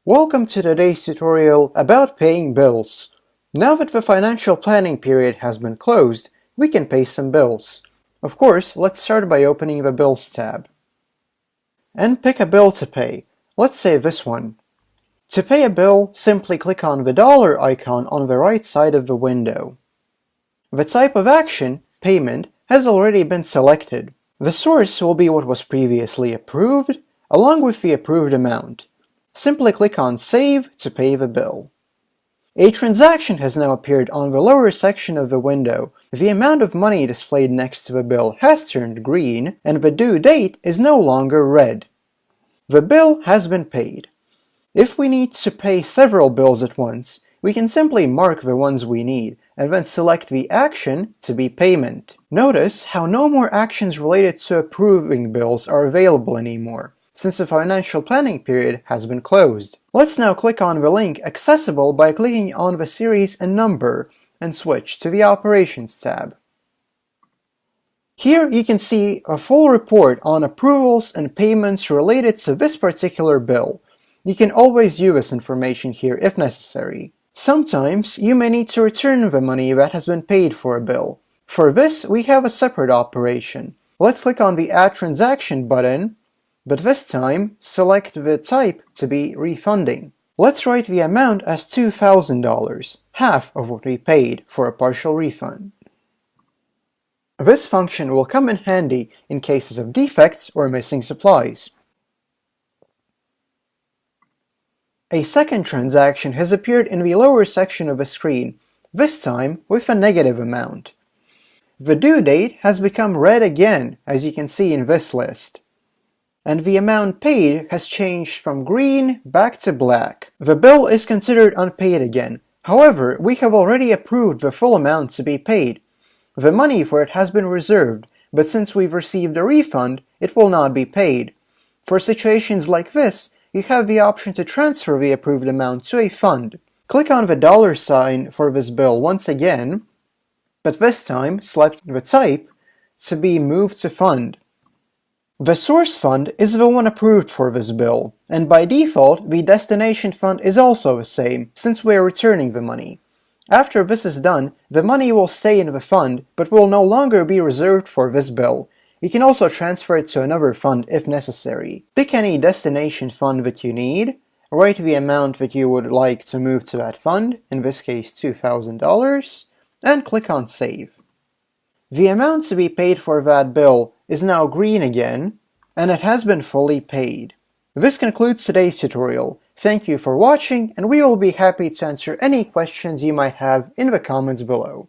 Welcome to today's tutorial about paying bills. Now that the financial planning period has been closed, we can pay some bills. Of course, let's start by opening the Bills tab. And pick a bill to pay. Let's say this one. To pay a bill, simply click on the dollar icon on the right side of the window. The type of action, payment, has already been selected. The source will be what was previously approved, along with the approved amount. Simply click on Save to pay the bill. A transaction has now appeared on the lower section of the window. The amount of money displayed next to the bill has turned green, and the due date is no longer red. The bill has been paid. If we need to pay several bills at once, we can simply mark the ones we need, and then select the action to be payment. Notice how no more actions related to approving bills are available anymore, since the financial planning period has been closed. Let's now click on the link accessible by clicking on the series and number and switch to the Operations tab. Here you can see a full report on approvals and payments related to this particular bill. You can always view this information here if necessary. Sometimes you may need to return the money that has been paid for a bill. For this, we have a separate operation. Let's click on the Add Transaction button, but this time select the type to be refunding. Let's write the amount as $2,000, half of what we paid, for a partial refund. This function will come in handy in cases of defects or missing supplies. A second transaction has appeared in the lower section of the screen, this time with a negative amount. The due date has become red again, as you can see in this list, and the amount paid has changed from green back to black. The bill is considered unpaid again. However, we have already approved the full amount to be paid. The money for it has been reserved, but since we've received a refund, it will not be paid. For situations like this, you have the option to transfer the approved amount to a fund. Click on the dollar sign for this bill once again, but this time select the type to be moved to fund. The source fund is the one approved for this bill, and by default the destination fund is also the same, since we are returning the money. After this is done, the money will stay in the fund, but will no longer be reserved for this bill. You can also transfer it to another fund if necessary. Pick any destination fund that you need, write the amount that you would like to move to that fund, in this case $2,000, and click on Save. The amount to be paid for that bill is now green again, and it has been fully paid. This concludes today's tutorial. Thank you for watching, and we will be happy to answer any questions you might have in the comments below.